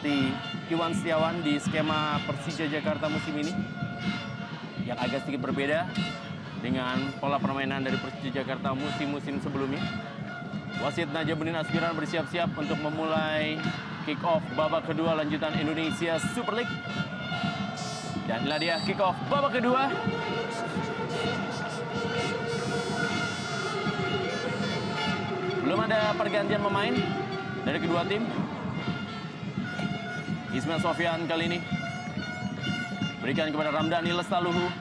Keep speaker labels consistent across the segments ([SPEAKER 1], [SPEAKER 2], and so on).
[SPEAKER 1] pelatih Iwan Setiawan di skema Persija Jakarta musim ini yang agak sedikit berbeda dengan pola permainan dari Persija Jakarta musim-musim sebelumnya. Wasit Najamuddin Aspiran bersiap-siap untuk memulai kick off babak kedua lanjutan Indonesia Super League. Dan inilah dia kick off babak kedua. Belum ada pergantian pemain dari kedua tim. Ismail Sofyan kali ini berikan kepada Ramdhani Lestaluhu.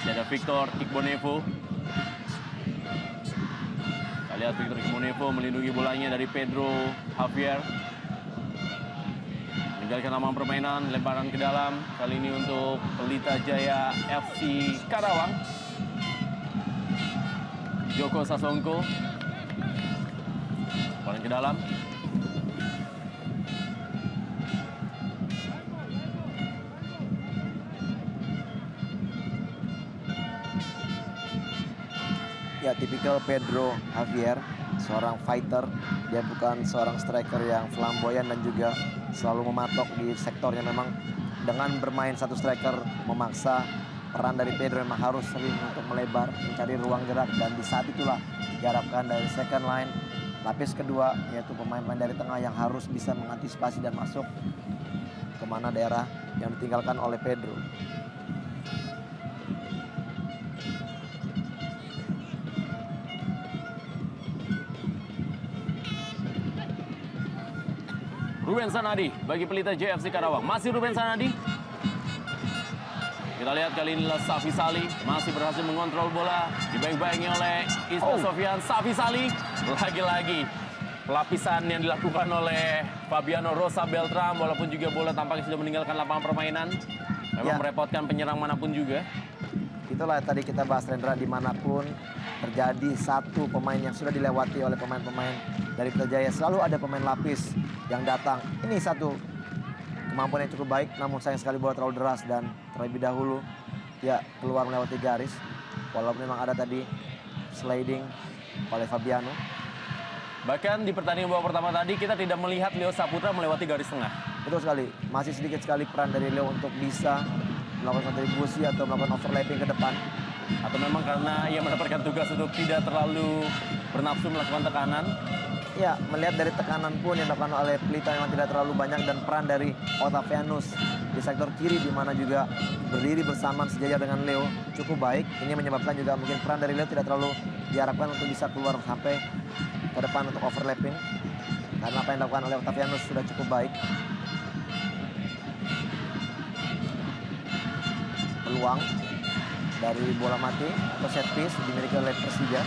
[SPEAKER 1] Ada Victor Igbonevo. Kita lihat Victor Igbonevo melindungi bolanya dari Pedro Javier. Meninggalkan lapangan permainan, lemparan ke dalam. Kali ini untuk Pelita Jaya FC Karawang. Joko Sasongko. Lemparan ke dalam.
[SPEAKER 2] Ya, tipikal Pedro Javier, seorang fighter. Dia bukan seorang striker yang flamboyan dan juga selalu mematok di sektornya. Memang dengan bermain satu striker memaksa, peran dari Pedro memang harus sering untuk melebar, mencari ruang gerak. Dan di saat itulah diharapkan dari second line, lapis kedua, yaitu pemain-pemain dari tengah yang harus bisa mengantisipasi dan masuk kemana daerah yang ditinggalkan oleh Pedro.
[SPEAKER 1] Ruben Sanadi bagi Pelita Jaya FC Karawang. Masih Ruben Sanadi. Kita lihat kali ini Safi Sali masih berhasil mengontrol bola. Dibayang-bayangi oleh Ismail Sofyan. Safi Sali lagi-lagi pelapisan yang dilakukan oleh Fabiano Rosa Beltram. Walaupun juga bola tampaknya sudah meninggalkan lapangan permainan. Memang merepotkan penyerang manapun juga.
[SPEAKER 2] Itulah tadi kita bahas, Rendra, dimanapun terjadi satu pemain yang sudah dilewati oleh pemain-pemain dari Pelita Jaya, selalu ada pemain lapis yang datang. Ini satu kemampuan yang cukup baik, namun sayang sekali bola terlalu deras dan terlebih dahulu ya keluar melewati garis. Walaupun memang ada tadi sliding oleh Fabiano.
[SPEAKER 1] Bahkan di pertandingan babak pertama tadi kita tidak melihat Leo Saputra melewati garis tengah.
[SPEAKER 2] Betul sekali, masih sedikit sekali peran dari Leo untuk bisa melakukan kontribusi atau melakukan overlapping ke depan.
[SPEAKER 1] Atau memang karena ia mendapatkan tugas untuk tidak terlalu bernafsu melakukan tekanan.
[SPEAKER 2] Ya, melihat dari tekanan pun yang dilakukan oleh Pelita memang tidak terlalu banyak, dan peran dari Octavianus di sektor kiri di mana juga berdiri bersamaan sejajar dengan Leo cukup baik. Ini menyebabkan juga mungkin peran dari Leo tidak terlalu diharapkan untuk bisa keluar sampai ke depan untuk overlapping. Karena apa yang dilakukan oleh Octavianus sudah cukup baik. Peluang dari bola mati atau set piece dimiliki oleh Persija.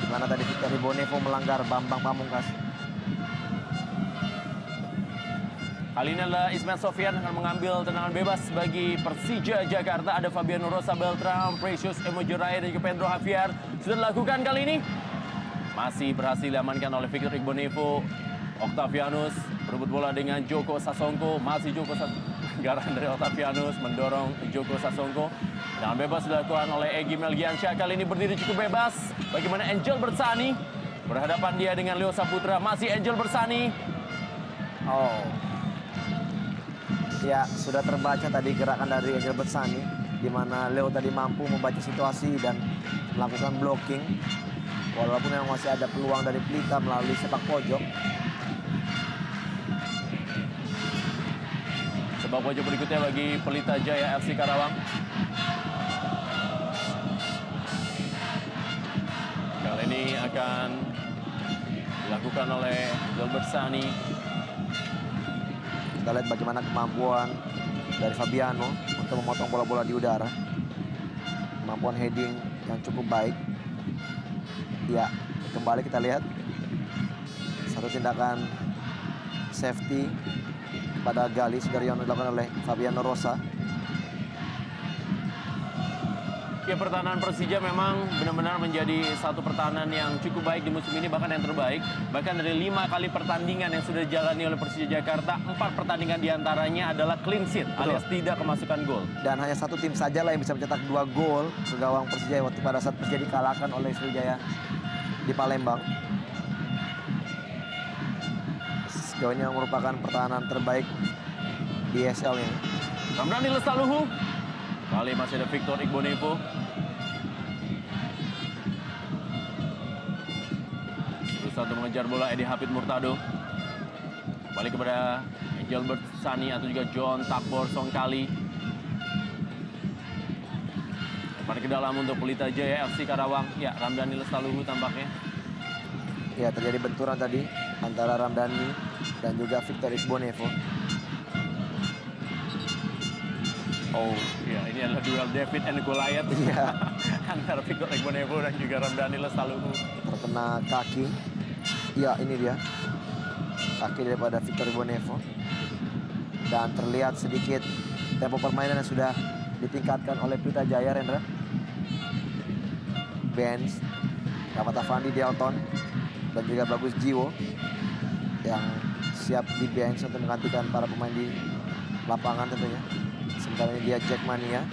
[SPEAKER 2] Di mana tadi Victor Igbonevo melanggar Bambang Pamungkas.
[SPEAKER 1] Kali ini adalah Ismail Sofyan akan mengambil tendangan bebas bagi Persija Jakarta. Ada Fabiano Rosa Beltram, Precious Emojorai dan juga Pedro Javier. Sudah dilakukan kali ini. Masih berhasil diamankan oleh Victor Igbonevo. Octavianus berebut bola dengan Joko Sasongko. Masih Joko Sasongko. Garan dari Octavianus mendorong Joko Sasongko. Tendangan bebas dilakukan oleh Egy Melgiansyah. Kali ini berdiri cukup bebas. Bagaimana Angel Bersani. Berhadapan dia dengan Leo Saputra. Masih Angel Bersani.
[SPEAKER 2] Oh. Ya, sudah terbaca tadi gerakan dari Angel Bersani, di mana Leo tadi mampu membaca situasi dan melakukan blocking. Walaupun memang masih ada peluang dari Pelita melalui sepak pojok.
[SPEAKER 1] Sepak pojok berikutnya bagi Pelita Jaya FC Karawang. Kali ini akan dilakukan oleh Angel Bersani.
[SPEAKER 2] Kita lihat bagaimana kemampuan dari Fabiano untuk memotong bola-bola di udara. Kemampuan heading yang cukup baik. Ya, kembali kita lihat satu tindakan safety pada Gali Sudaryono dilakukan oleh Fabiano Rosa.
[SPEAKER 1] Ya, pertahanan Persija memang benar-benar menjadi satu pertahanan yang cukup baik di musim ini, bahkan yang terbaik. Bahkan dari 5 kali pertandingan yang sudah dijalani oleh Persija Jakarta, 4 pertandingan diantaranya adalah clean sheet, alias tidak kemasukan gol.
[SPEAKER 2] Dan hanya satu tim saja lah yang bisa mencetak 2 gol ke gawang Persija waktu pada saat Persija dikalahkan oleh Sriwijaya di Palembang. Sejauh ini yang merupakan pertahanan terbaik di ESL ini.
[SPEAKER 1] Ramdhani Lestaluhu. Kali masih ada Victor Igbonevo. Berusaha untuk mengejar bola Edi Hafid Murtado. Balik kepada Gilbert Sani atau juga John Takbor Songkali. Lempar ke dalam untuk Pelita Jaya FC Karawang. Ya, Ramdhani Lestaluhu tampaknya.
[SPEAKER 2] Ya, terjadi benturan tadi antara Ramdhani dan juga Victor Igbonevo.
[SPEAKER 1] Oh, ya ini adalah duel David and Goliath.
[SPEAKER 2] Iya.
[SPEAKER 1] Antara Victor Igbonevo dan juga Ramdhani Lestaluhu.
[SPEAKER 2] Terkena kaki. Ya, ini dia. Kaki daripada Victor Igbonevo. Dan terlihat sedikit tempo permainan yang sudah ditingkatkan oleh Pelita Jaya, Rendra. Benz, Rahmat Afandi, Delton, dan juga Bagus Jiwo yang siap di bench untuk menggantikan para pemain di lapangan tentunya. Sementara ini dia Jackmania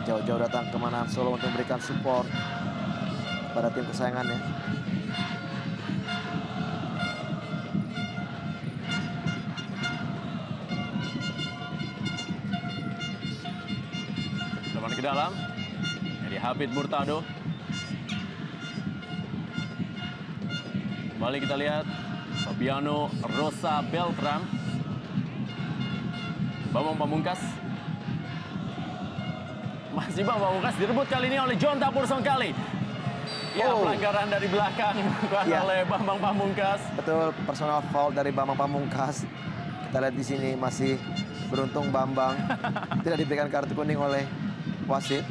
[SPEAKER 2] jauh-jauh datang ke Manahan Solo untuk memberikan support pada tim kesayangannya.
[SPEAKER 1] Depan ke dalam. Edi Hafid Murtado. Kembali kita lihat Fabiano Rosa Beltram. Bambang Pamungkas. Masih Bambang Pamungkas direbut kali ini oleh John Takbor Songkali. Ya, pelanggaran dari belakang dilakukan oleh Bambang Pamungkas.
[SPEAKER 2] Betul, personal foul dari Bambang Pamungkas. Kita lihat di sini masih beruntung Bambang tidak diberikan kartu kuning oleh wasit.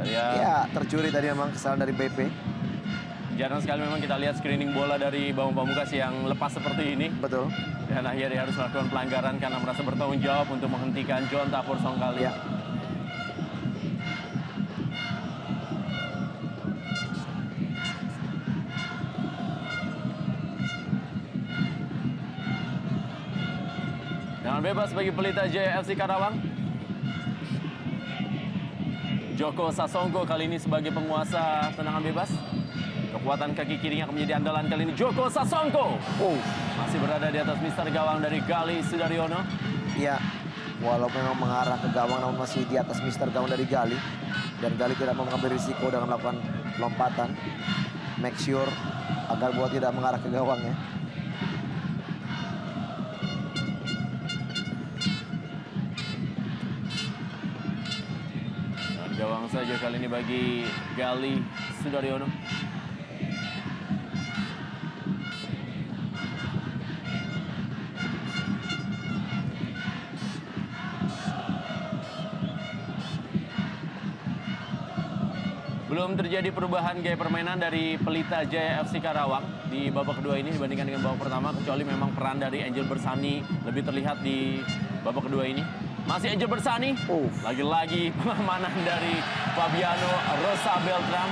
[SPEAKER 2] Ya, tercuri tadi memang kesalahan dari BP.
[SPEAKER 1] Jarang sekali memang kita lihat screening bola dari Bambang Pamungkas yang lepas seperti ini.
[SPEAKER 2] Betul.
[SPEAKER 1] Dan akhirnya dia harus melakukan pelanggaran karena merasa bertanggung jawab untuk menghentikan John Takbor Songkali.
[SPEAKER 2] Ya.
[SPEAKER 1] Dengan bebas bagi Pelita Jaya FC Karawang. Joko Sasongko kali ini sebagai penguasa tendangan bebas. Kekuatan kaki kirinya akan menjadi andalan kali ini. Joko Sasongko. Masih berada di atas mister gawang dari Gali Sudaryono.
[SPEAKER 2] Iya, walaupun memang mengarah ke gawang namun masih di atas mister gawang dari Gali. Dan Gali tidak mau mengambil risiko dengan melakukan lompatan. Make sure agar bola tidak mengarah ke gawangnya.
[SPEAKER 1] Dan gawang saja kali ini bagi Gali Sudaryono. Belum terjadi perubahan gaya permainan dari Pelita Jaya FC Karawang di babak kedua ini dibandingkan dengan babak pertama, kecuali memang peran dari Angel Bersani lebih terlihat di babak kedua ini. Masih Angel Bersani, lagi-lagi pengamanan dari Fabiano Rosa Beltram.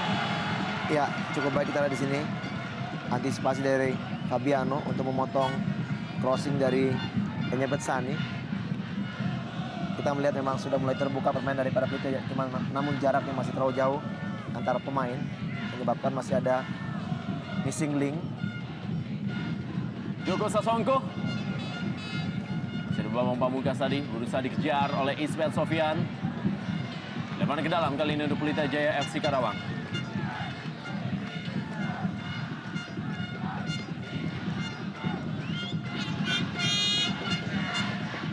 [SPEAKER 2] Ya, cukup baik kita lihat di sini. Antisipasi dari Fabiano untuk memotong crossing dari Angel Bersani. Kita melihat memang sudah mulai terbuka permainan daripada Pelita, namun jaraknya masih terlalu jauh antara pemain, menyebabkan masih ada missing link.
[SPEAKER 1] Joko Sasongko. Masih ada Bambang Pamungkas tadi, berusaha dikejar oleh Ismail Sofian. Lemparan ke dalam kali ini untuk Pelita Jaya FC Karawang.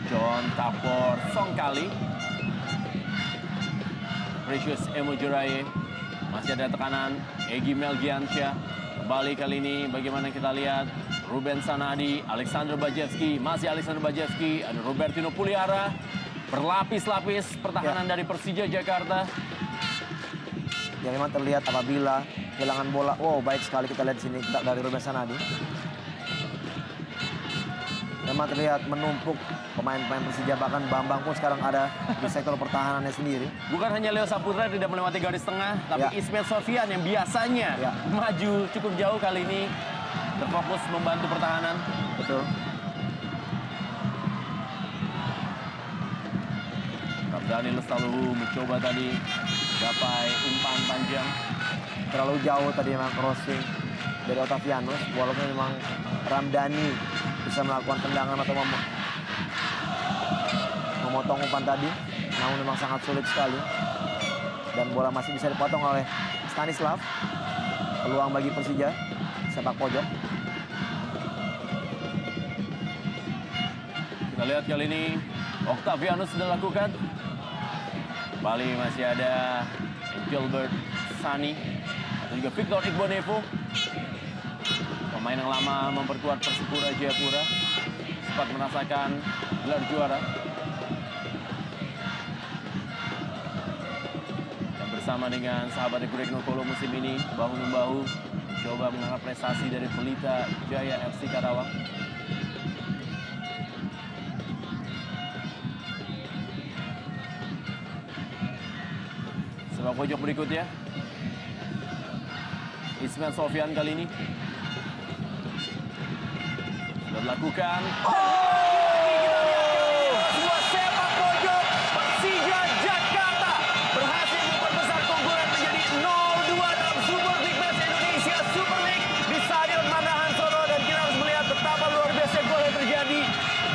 [SPEAKER 1] John Takbor Songkali. Precious Emojuraye. Masih ada tekanan Egy Melgiansyah. Kembali kali ini bagaimana kita lihat Ruben Sanadi, Alexander Bajewski, masih Alexander Bajewski, ada Robertino Puliara. Berlapis-lapis pertahanan dari Persija Jakarta.
[SPEAKER 2] Yang memang terlihat apabila kehilangan bola. Baik sekali kita lihat di sini dari Ruben Sanadi. Memang terlihat menumpuk pemain-pemain Persija, bahkan Bambang pun sekarang ada di sektor pertahanannya sendiri.
[SPEAKER 1] Bukan hanya Leo Saputra tidak melewati garis tengah, tapi Ismail Sofian yang biasanya maju cukup jauh kali ini berfokus membantu pertahanan.
[SPEAKER 2] Betul.
[SPEAKER 1] Ramdhani Lestaluhu mencoba tadi gapai umpan panjang.
[SPEAKER 2] Terlalu jauh tadi memang crossing dari Otavianus, walaupun memang Ramdhani bisa melakukan tendangan atau memotong umpan tadi. Namun memang sangat sulit sekali. Dan bola masih bisa dipotong oleh Stanislav. Peluang bagi Persija, sepak pojok.
[SPEAKER 1] Kita lihat kali ini Octavianus sudah lakukan. Kembali masih ada Gilbert Sani atau juga Victor Igbonevo. Pemain yang lama memperkuat Persipura Jayapura. Sempat merasakan gelar juara. Dan bersama dengan sahabat Greg Nokolo musim ini bahu-membahu coba mengangkat prestasi dari Pelita Jaya FC Karawang. Sepak pojok berikutnya. Ismail Sofyan kali ini sudah dilakukan. Sebuah sepak pojok Persija Jakarta berhasil memperbesar keunggulan menjadi 0-2 dalam Super League Match Indonesia Super League di Stadion Manahan Solo, dan kita harus melihat betapa luar biasa gol yang terjadi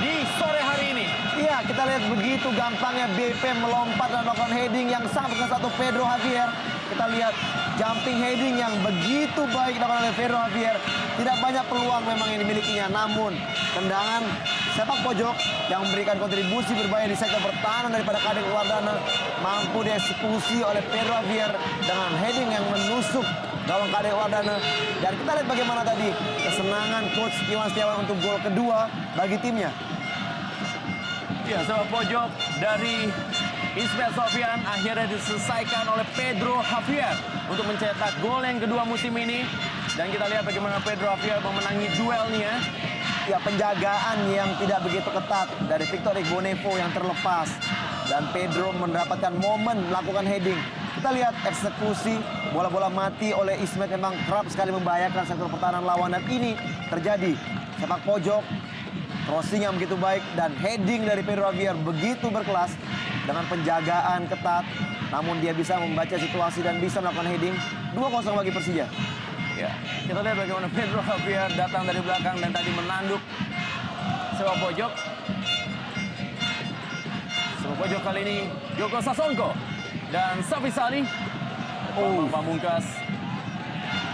[SPEAKER 1] di sore hari ini.
[SPEAKER 2] Iya, kita lihat begitu gampangnya BP melompat dan melakukan heading yang sangat dengan satu Pedro Javier. Kita lihat jumping heading yang begitu baik dilakukan oleh Pedro Javier. Tidak banyak peluang memang yang dimilikinya, namun tendangan sepak pojok yang memberikan kontribusi berbahaya di sektor pertahanan daripada Kadek Wardana mampu dieksekusi oleh Pedro Javier dengan heading yang menusuk gawang Kadek Wardana. Dan kita lihat bagaimana tadi kesenangan Coach Iwan Setiawan untuk gol kedua bagi timnya.
[SPEAKER 1] Ya, sepak pojok dari Ismail Sofyan akhirnya diselesaikan oleh Pedro Javier untuk mencetak gol yang kedua musim ini. Dan kita lihat bagaimana Pedro Javier memenangi duelnya.
[SPEAKER 2] Ya, penjagaan yang tidak begitu ketat dari Victor Igbonevo yang terlepas. Dan Pedro mendapatkan momen melakukan heading. Kita lihat eksekusi bola-bola mati oleh Ismail memang kerap sekali membahayakan sektor pertahanan lawan. Dan ini terjadi sepak pojok, crossing yang begitu baik, dan heading dari Pedro Javier begitu berkelas dengan penjagaan ketat. Namun dia bisa membaca situasi dan bisa melakukan heading. 2-0 bagi Persija.
[SPEAKER 1] Ya, kita lihat bagaimana Pedro Javier datang dari belakang dan tadi menanduk sepak pojok. Sepak pojok kali ini Joko Sasongko dan Safi Sali. Bambang Pamungkas,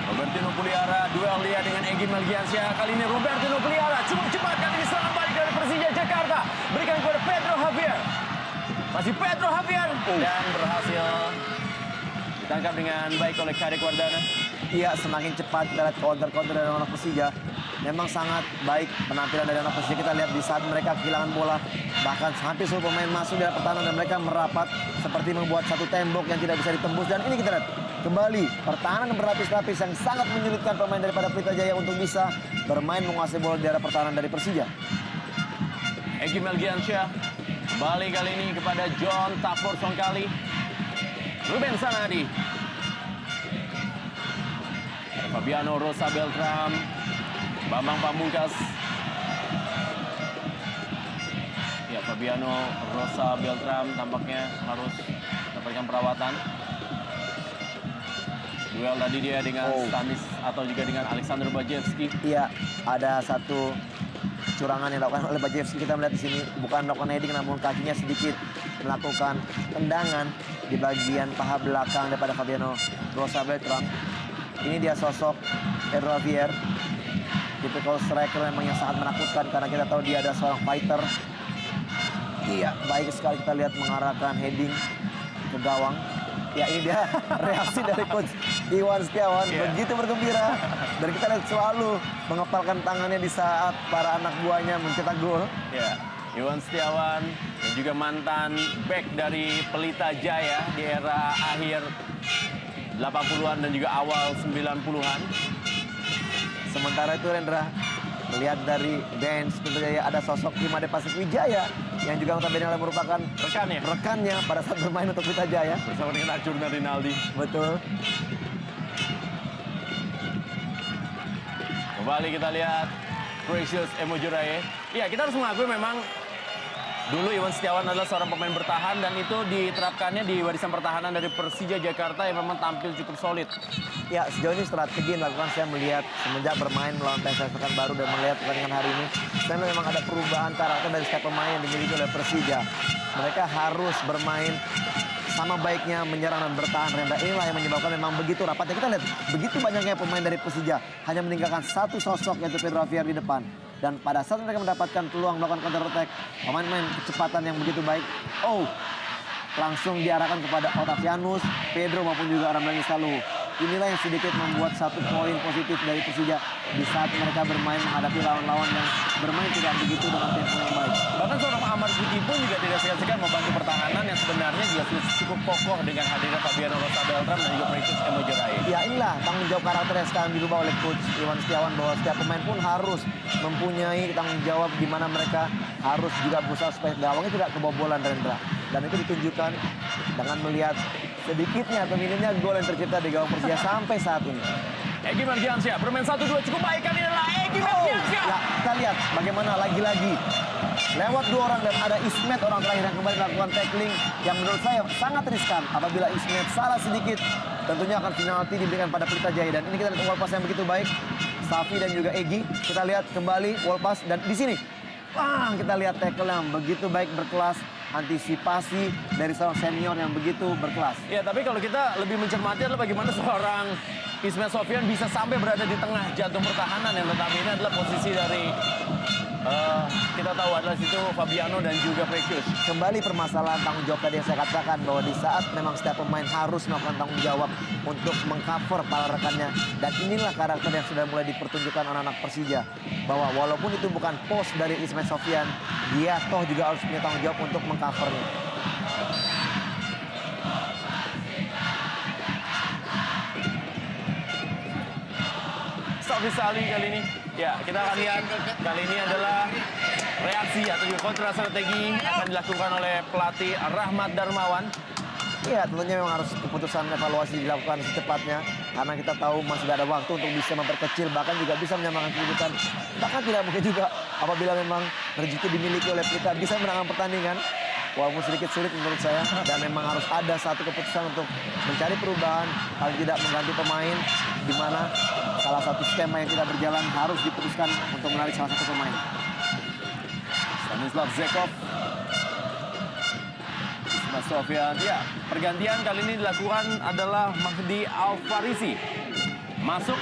[SPEAKER 1] Robertino Puliara, duel dia dengan Egy Melgiansyah. Kali ini Robertino Puliara cukup cepat, kali ini serangan balik dari Persija Jakarta. Berikan kepada Pedro Javier. Masih Pedro Javier dan berhasil ditangkap dengan baik oleh Kadek Wardana.
[SPEAKER 2] Iya, semakin cepat kita lihat counter-counter dari anak Persija. Memang sangat baik penampilan dari anak Persija. Kita lihat di saat mereka kehilangan bola, bahkan hampir seluruh pemain masuk dari pertahanan dan mereka merapat seperti membuat satu tembok yang tidak bisa ditembus. Dan ini kita lihat kembali pertahanan berlapis-lapis yang sangat menyulitkan pemain daripada Pelita Jaya untuk bisa bermain menguasai bola di area pertahanan dari Persija.
[SPEAKER 1] Egy Melgiansyah kembali kali ini kepada John Tafur Songkali. Ruben Sanadi. Fabiano Rosa Beltram, Bambang Pamungkas. Ya, Fabiano Rosa Beltram tampaknya harus mendapatkan perawatan. Duel tadi dia dengan Stanis atau juga dengan Alexander Bajewski.
[SPEAKER 2] Iya, ada satu curangan yang dilakukan oleh Bajewski. Kita melihat di sini bukan melakukan heading, namun kakinya sedikit melakukan tendangan di bagian paha belakang daripada Fabiano Rosa Beltram. Ini dia sosok Pedro Javier, typical striker memang yang sangat menakutkan karena kita tahu dia ada seorang fighter. Iya, baik sekali kita lihat mengarahkan heading ke gawang. Ya, ini dia reaksi dari Coach Iwan Setiawan, begitu bergembira. Dan kita lihat selalu mengepalkan tangannya di saat para anak buahnya mencetak gol.
[SPEAKER 1] Ya, Iwan Setiawan dan juga mantan back dari Pelita Jaya di era akhir 80-an dan juga awal 90-an.
[SPEAKER 2] Sementara itu Rendra, melihat dari bench Pelita Jaya ada sosok Imade Pasik Wijaya yang juga notabene merupakan rekannya pada saat bermain untuk Pelita Jaya.
[SPEAKER 1] Bersama dengan Acurna Rinaldi.
[SPEAKER 2] Betul.
[SPEAKER 1] Kembali kita lihat Precious Emojuraye. Ya, kita harus mengakui memang Dulu Iwan Setiawan adalah seorang pemain bertahan dan itu diterapkannya di warisan pertahanan dari Persija Jakarta yang memang tampil cukup solid.
[SPEAKER 2] Ya, sejauh ini strategi yang dilakukan saya melihat semenjak bermain melawan PSS Pekanbaru dan melihat pertandingan hari ini, saya melihat memang ada perubahan karakter dari setiap pemain yang dimiliki oleh Persija. Mereka harus bermain sama baiknya menyerang dan bertahan, Rendra. Inilah yang menyebabkan memang begitu rapatnya. Kita lihat begitu banyaknya pemain dari Persija hanya meninggalkan satu sosok yaitu Pedro Javier di depan. Dan pada saat mereka mendapatkan peluang melakukan counter attack, pemain-pemain kecepatan yang begitu baik, langsung diarahkan kepada Otavianus, Pedro maupun juga Ramdhani Saluhu. Inilah yang sedikit membuat satu poin positif dari Persija di saat mereka bermain menghadapi lawan-lawan yang bermain tidak begitu dengan tempo yang baik.
[SPEAKER 1] Bahkan seorang Amar Puji pun juga tidak segan-segan membantu pertahanan yang sebenarnya juga cukup kokoh dengan hadirnya Fabiano Rosa Beltran dan juga Precious Emojorae.
[SPEAKER 2] Ya, inilah tanggung jawab karakter yang sekarang dirubah oleh Coach Iwan Setiawan, bahwa setiap pemain pun harus mempunyai tanggung jawab di mana mereka harus juga berusaha supaya gawangnya tidak kebobolan, Rendra. Dan itu ditunjukkan dengan melihat sedikitnya atau minimnya gol yang tercipta di gawang Persija sampai saat ini.
[SPEAKER 1] Egy Mergiansyah bermain 1-2 cukup baik kali ini adalah Egy Mergiansyah.
[SPEAKER 2] Ya, kita lihat bagaimana lagi-lagi lewat dua orang dan ada Ismet orang terakhir yang kembali melakukan tackling yang menurut saya sangat riskan. Apabila Ismet salah sedikit, tentunya akan penalti diberikan pada Pelita Jaya. Dan ini kita lihat wall pass yang begitu baik, Safi dan juga Egy. Kita lihat kembali wall pass dan di sini, kita lihat tackle yang begitu baik, berkelas. Antisipasi dari seorang senior yang begitu berkelas.
[SPEAKER 1] Ya, tapi kalau kita lebih mencermati adalah bagaimana seorang Ismet Sofyan bisa sampai berada di tengah jantung pertahanan yang notabene adalah posisi dari kita tahu adalah situ Fabiano dan juga Precious.
[SPEAKER 2] Kembali permasalahan tanggung jawab tadi yang saya katakan, bahwa di saat memang setiap pemain harus melakukan tanggung jawab untuk mengcover para rekannya. Dan inilah karakter yang sudah mulai dipertunjukkan anak-anak Persija, bahwa walaupun itu bukan pos dari Ismet Sofyan, dia toh juga harus punya tanggung jawab untuk mengcovernya.
[SPEAKER 1] Safi Salih kali ini. Ya, kita akan lihat kali ini adalah reaksi atau juga kontra strategi akan dilakukan oleh pelatih Rahmat Darmawan.
[SPEAKER 2] Iya, tentunya memang harus keputusan evaluasi dilakukan secepatnya, karena kita tahu masih ada waktu untuk bisa memperkecil, bahkan juga bisa menyamakan kedudukan. Bahkan tidak mungkin juga apabila memang rezeki dimiliki oleh Pelita bisa menangkan pertandingan, walaupun sedikit sulit menurut saya. Dan memang harus ada satu keputusan untuk mencari perubahan, paling tidak mengganti pemain, di mana salah satu skema yang tidak berjalan harus diputuskan untuk menarik salah satu pemain.
[SPEAKER 1] Stanislav Zekov, Ismet Sofyan. Ya, pergantian kali ini dilakukan adalah Mahdi Alfarisi. Masuk.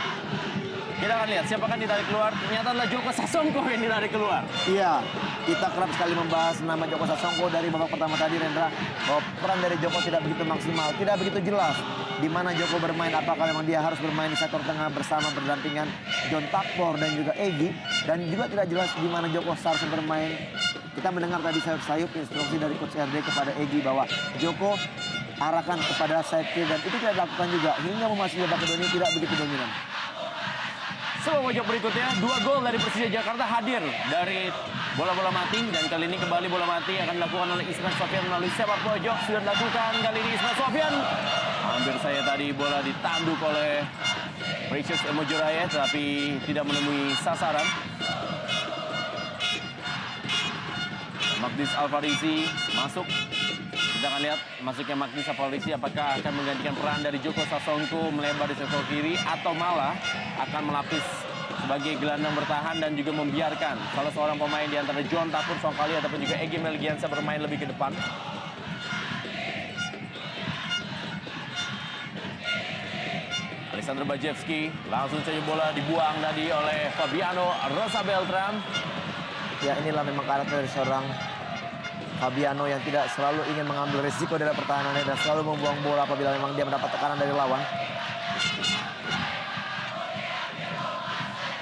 [SPEAKER 1] Kita akan lihat siapa akan ditarik keluar. Ternyata adalah Joko Sasongko yang ditarik keluar.
[SPEAKER 2] Iya, kita kerap sekali membahas nama Joko Sasongko dari babak pertama tadi, Rendra, bahwa peran dari Joko tidak begitu maksimal, tidak begitu jelas di mana Joko bermain. Apakah memang dia harus bermain di sektor tengah bersama berdampingan John Takpor dan juga Egy, dan juga tidak jelas di mana Joko seharusnya bermain. Kita mendengar tadi sayup-sayup instruksi dari Coach RD kepada Egy bahwa Joko arahkan kepada sayap kiri, dan itu tidak dilakukan juga hingga memasuki babak kedua ini tidak begitu dominan.
[SPEAKER 1] Sebelum pojok berikutnya, 2 gol dari Persija Jakarta hadir dari bola-bola mati. Dan kali ini kembali bola mati akan dilakukan oleh Ismet Sofyan melalui sepak pojok. Sudah dilakukan kali ini Ismet Sofyan. Hampir saya tadi bola ditanduk oleh Precious Emojorae, tapi tidak menemui sasaran. Magdis Alfarisi masuk. Kita akan lihat masuknya Magdis Alfarisi apakah akan menggantikan peran dari Joko Sasongko melebar di sektor kiri, atau malah akan melapis sebagai gelandang bertahan dan juga membiarkan salah seorang pemain di antara John Tapur Songkali ataupun juga Egy Mergiansyah bermain lebih ke depan. Alexander Bajewski langsung saja bola dibuang tadi oleh Fabiano Rosa Beltran.
[SPEAKER 2] Ya, inilah memang karakter dari seorang Fabiano yang tidak selalu ingin mengambil risiko dari pertahanannya dan selalu membuang bola apabila memang dia mendapat tekanan dari lawan.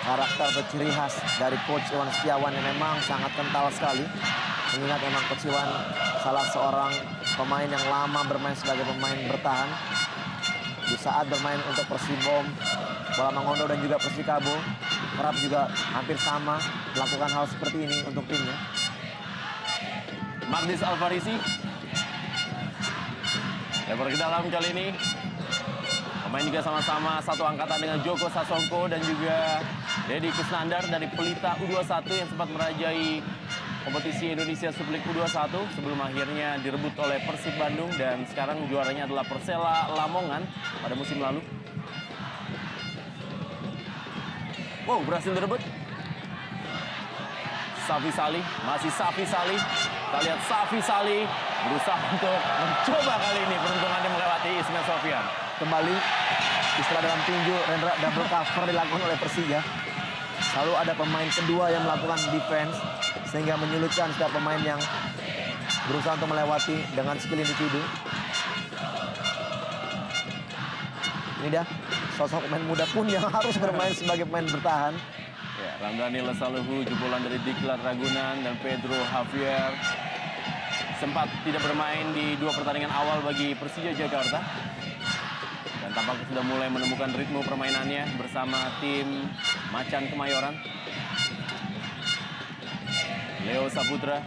[SPEAKER 2] Karakter atau ciri khas dari Coach Iwan Setiawan yang memang sangat kental sekali. Mengingat memang Coach Iwan salah seorang pemain yang lama bermain sebagai pemain bertahan. Di saat bermain untuk Persibom, Bola Mangondo dan juga Persikabo, kerap juga hampir sama melakukan hal seperti ini untuk timnya.
[SPEAKER 1] Magdis Alfarisi lebar ke dalam kali ini. Pemain juga sama-sama satu angkatan dengan Joko Sasongko dan juga Deddy Kusnandar dari Pelita U21 yang sempat merajai kompetisi Indonesia Super League U21 sebelum akhirnya direbut oleh Persib Bandung dan sekarang juaranya adalah Persela Lamongan pada musim lalu. Wow, berhasil direbut. Safi Salih, masih Safi Salih. Kita lihat Safi Salih berusaha untuk mencoba kali ini peruntungannya melewati Ismail Sofyan.
[SPEAKER 2] Kembali istilah dalam tinju, Rendra, double cover dilakukan oleh Persija. Selalu ada pemain kedua yang melakukan defense sehingga menyulitkan setiap pemain yang berusaha untuk melewati dengan skill individu. Ini dia sosok pemain muda pun yang harus bermain sebagai pemain bertahan.
[SPEAKER 1] Ya, Ramdhani Lesaluhu, jebolan dari Diklat Ragunan dan Pedro Javier sempat tidak bermain di 2 pertandingan awal bagi Persija Jakarta. Dan tampaknya sudah mulai menemukan ritme permainannya bersama tim Macan Kemayoran. Leo Saputra.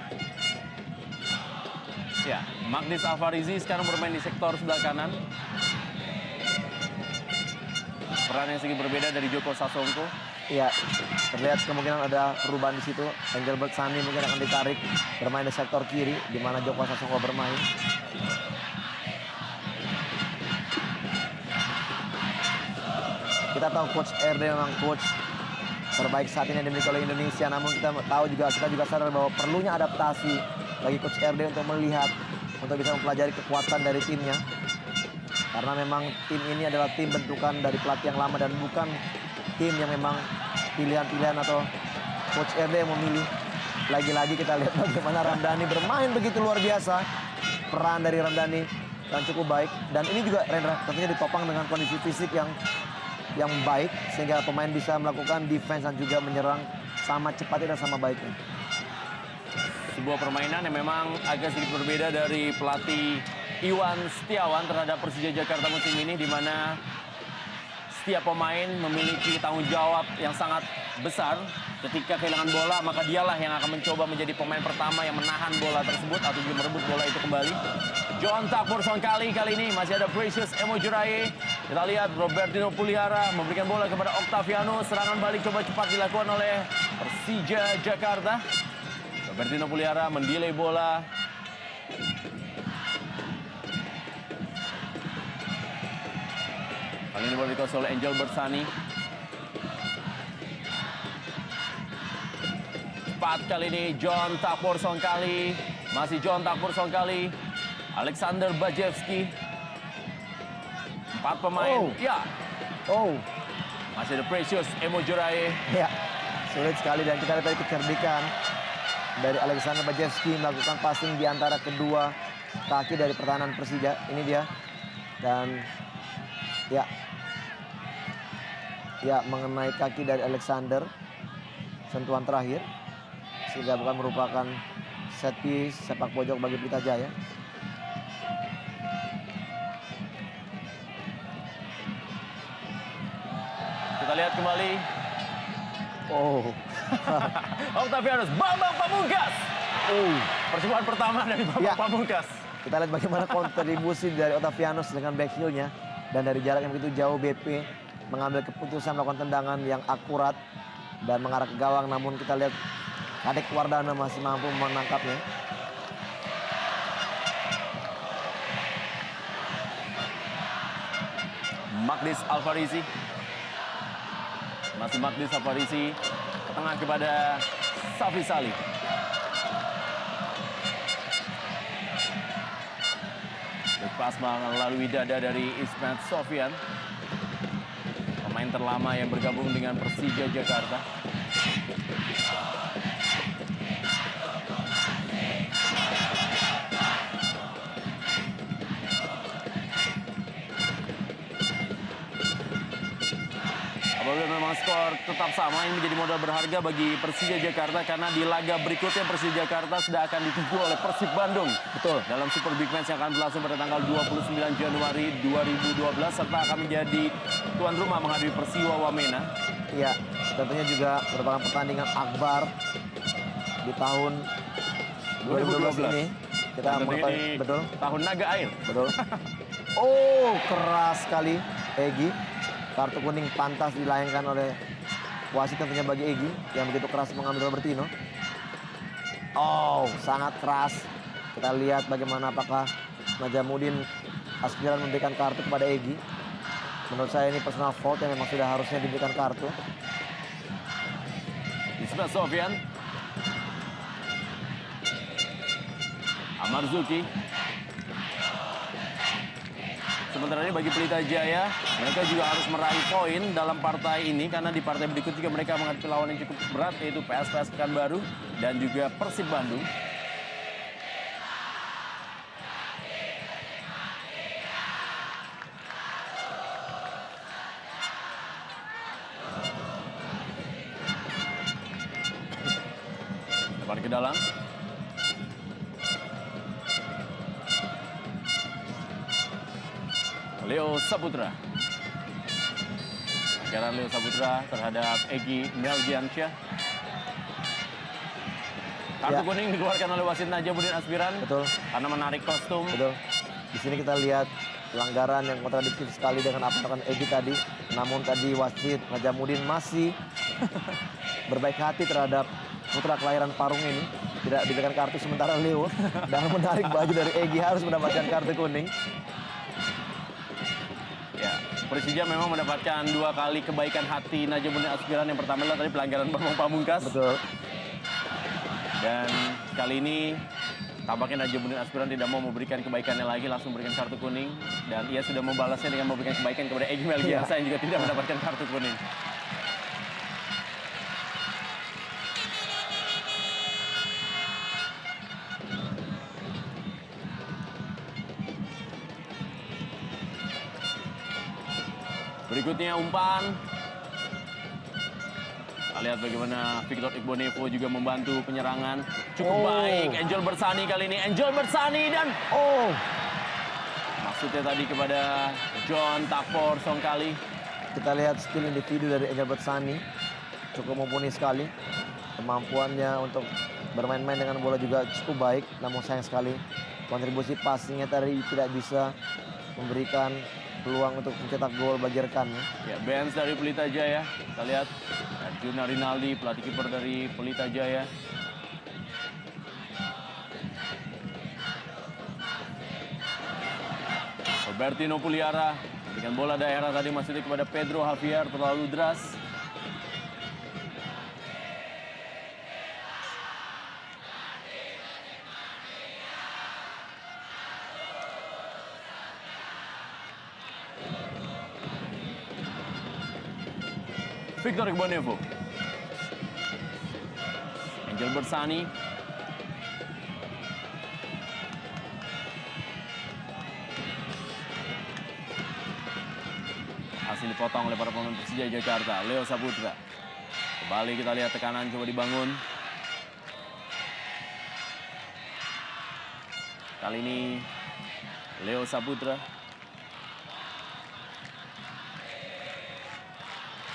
[SPEAKER 1] Ya, Magnis Alfarizi sekarang bermain di sektor sebelah kanan. Peran yang sedikit berbeda dari Joko Sasongko.
[SPEAKER 2] Ya, terlihat kemungkinan ada perubahan di situ. Engelbert Sani mungkin akan ditarik bermain di sektor kiri, di mana Joko Sasongko bermain. Kita tahu Coach RD memang coach terbaik saat ini yang dimiliki oleh Indonesia. Namun kita juga sadar bahwa perlunya adaptasi bagi Coach RD untuk melihat, untuk bisa mempelajari kekuatan dari timnya. Karena memang tim ini adalah tim bentukan dari pelatih yang lama dan bukan tim yang memang pilihan-pilihan atau Coach RD yang memilih. Lagi-lagi kita lihat bagaimana Ramdhani bermain begitu luar biasa. Peran dari Ramdhani yang cukup baik. Dan ini juga Rendra tentunya ditopang dengan kondisi fisik yang baik sehingga pemain bisa melakukan defense dan juga menyerang sama cepatnya dan sama baiknya.
[SPEAKER 1] Sebuah permainan yang memang agak sedikit berbeda dari pelatih Iwan Setiawan terhadap Persija Jakarta musim ini, di mana setiap pemain memiliki tanggung jawab yang sangat besar. Ketika kehilangan bola, maka dialah yang akan mencoba menjadi pemain pertama yang menahan bola tersebut atau juga merebut bola itu kembali. John Takbor kali ini masih ada Precious Emojuraye. Kita lihat Robertino Pulihara memberikan bola kepada Octaviano. Serangan balik coba cepat dilakukan oleh Persija Jakarta. Robertino Pulihara mendelay bola. Kali ini bola dikuasai oleh Angel Bersani. Cepat kali ini John Takbor Songkali. Masih John Takbor Songkali. Alexander Bajewski. 4 pemain. Ya. Masih ada Precious Emojuraye.
[SPEAKER 2] Ya, sulit sekali dan kita lihat tadi kecerdikan dari Alexander Bajewski melakukan passing di antara kedua kaki dari pertahanan Persija. Ini dia. Dan ya mengenai kaki dari Alexander. Sentuhan terakhir. Sehingga bukan merupakan set piece sepak pojok bagi Pelita Jaya.
[SPEAKER 1] Kita lihat kembali. Octavianus, Bambang Pamungkas. Percobaan pertama dari Bambang Pamungkas.
[SPEAKER 2] Kita lihat bagaimana kontribusi dari Octavianus dengan back heel-nya. Dan dari jarak yang begitu jauh BP mengambil keputusan melakukan tendangan yang akurat dan mengarah ke gawang. Namun kita lihat Kadek Wardana masih mampu menangkapnya.
[SPEAKER 1] Magnis Alfarizi. Masih Magnis Alfarizi ke tengah kepada Safi Salih. Lepas melalui dada dari Ismail Sofyan. Pemain terlama yang bergabung dengan Persija Jakarta. Apabila memang skor tetap sama, ini menjadi modal berharga bagi Persija Jakarta karena di laga berikutnya Persija Jakarta sudah akan dituju oleh Persib Bandung.
[SPEAKER 2] Betul.
[SPEAKER 1] Dalam Super Big Match yang akan berlangsung pada tanggal 29 Januari 2012 serta akan menjadi tuan rumah menghadapi Persiwa Wamena.
[SPEAKER 2] Iya, tentunya juga merupakan pertandingan akbar di tahun 2012 ini. Kita
[SPEAKER 1] mengetahui
[SPEAKER 2] betul.
[SPEAKER 1] Tahun naga air.
[SPEAKER 2] Betul. Keras sekali Egy. Kartu kuning pantas dilayangkan oleh wasit tentunya bagi Egy yang begitu keras mengambil Robertino. Oh, sangat keras. Kita lihat bagaimana apakah Najamuddin aspiran memberikan kartu kepada Egy. Menurut saya ini personal fault yang memang sudah harusnya diberikan kartu.
[SPEAKER 1] Ismet Sofyan. Amarzuki. Sementara ini bagi Pelita Jaya, mereka juga harus meraih poin dalam partai ini karena di partai berikut juga mereka menghadapi lawan yang cukup berat yaitu PSPS Pekanbaru dan juga Persib Bandung. Lebar ke dalam. Leo Saputra. Ajaran Leo Saputra terhadap Egy Melgiansyah. Kartu kuning dikeluarkan oleh wasit Najamuddin Aspiran.
[SPEAKER 2] Betul.
[SPEAKER 1] Karena menarik kostum.
[SPEAKER 2] Betul. Di sini kita lihat pelanggaran yang kontradiktif sekali dengan apa yang dilakukan Egy tadi. Namun tadi wasit Najamuddin masih berbaik hati terhadap putra kelahiran Parung ini. Tidak diberikan kartu, sementara Leo dan menarik baju dari Egy harus mendapatkan kartu kuning.
[SPEAKER 1] Ya, Persija memang mendapatkan 2 kali kebaikan hati Najamuddin Aspiran. Yang pertama adalah tadi pelanggaran Bambang Pamungkas.
[SPEAKER 2] Betul.
[SPEAKER 1] Dan kali ini tampaknya Najamuddin Aspiran tidak mau memberikan kebaikannya lagi, langsung memberikan kartu kuning. Dan ia sudah membalasnya dengan memberikan kebaikan kepada Egy Melgiansyah yang juga tidak mendapatkan kartu kuning. Berikutnya umpan. Kita lihat bagaimana Victor Igbonevo juga membantu penyerangan. Cukup baik. Angel Bersani kali ini. Angel Bersani dan maksudnya tadi kepada John Takfor Songkali.
[SPEAKER 2] Kita lihat skill individu dari Angel Bersani. Cukup mumpuni sekali. Kemampuannya untuk bermain-main dengan bola juga cukup baik. Namun sayang sekali kontribusi passingnya tadi tidak bisa memberikan peluang untuk mencetak gol bagi rekannya.
[SPEAKER 1] Ya, bench dari Pelita Jaya. Kita lihat Arjuna Rinaldi, pelatih kiper dari Pelita Jaya. Robertino Puliara dengan bola daerah tadi masih kepada Pedro Javier, terlalu deras. Victor Igbonevo. Angel Bersani. Hasil dipotong oleh para pemain Persija Jakarta. Leo Saputra. Kembali kita lihat tekanan coba dibangun. Kali ini Leo Saputra.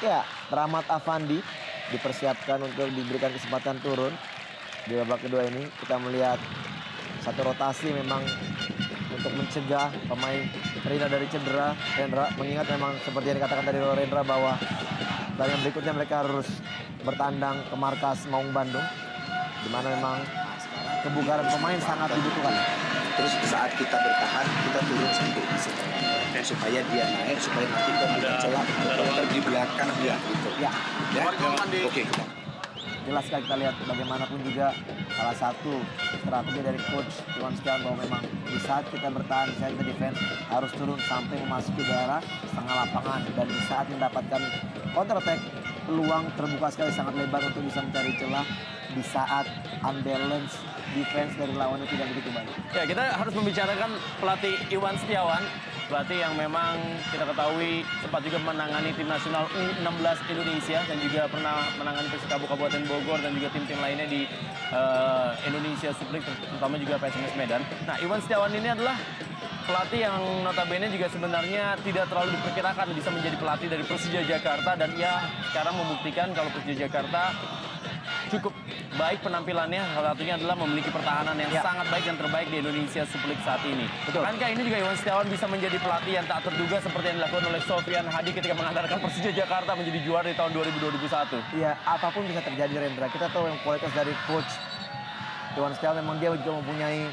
[SPEAKER 2] Ya, Rahmat Afandi dipersiapkan untuk diberikan kesempatan turun di babak kedua ini. Kita melihat satu rotasi memang untuk mencegah pemain Rina dari cedera. Rendra, mengingat memang seperti yang dikatakan tadi oleh Rendra bahwa pertandingan berikutnya mereka harus bertandang ke markas Maung Bandung, di mana memang kebugaran pemain sangat dibutuhkan.
[SPEAKER 3] Terus saat kita bertahan, kita turun sampai di sini. Supaya dia naik, supaya nanti kita celah di belakang dia gitu.
[SPEAKER 2] Ya,
[SPEAKER 3] Oke.
[SPEAKER 2] jelas sekali kita lihat bagaimanapun juga salah satu strategi dari coach Iwan Setiawan bahwa memang di saat kita bertahan, di saat kita defense harus turun sampai memasuki daerah setengah lapangan, dan di saat mendapatkan counter attack peluang terbuka sekali sangat lebar untuk bisa mencari celah di saat unbalance defense dari lawannya tidak begitu baik.
[SPEAKER 1] Ya, kita harus membicarakan pelatih Iwan Setiawan, pelatih yang memang kita ketahui sempat juga menangani tim nasional U16 Indonesia dan juga pernah menangani Persikabo Kabupaten Bogor dan juga tim-tim lainnya di Indonesia Super League, terutama juga PSMS Medan. Nah, Iwan Setiawan ini adalah pelatih yang notabene juga sebenarnya tidak terlalu diperkirakan bisa menjadi pelatih dari Persija Jakarta, dan ia sekarang membuktikan kalau Persija Jakarta cukup baik penampilannya. Salah satunya adalah memiliki pertahanan yang sangat baik dan terbaik di Indonesia Super League saat ini.
[SPEAKER 2] Betul.
[SPEAKER 1] Akankah ini juga Iwan Setiawan bisa menjadi pelatih yang tak terduga seperti yang dilakukan oleh Sofian Hadi ketika mengantarkan Persija Jakarta menjadi juara di tahun 2021?
[SPEAKER 2] Iya, apapun bisa terjadi, Rendra. Kita tahu yang kualitas dari coach Iwan Setiawan memang dia juga mempunyai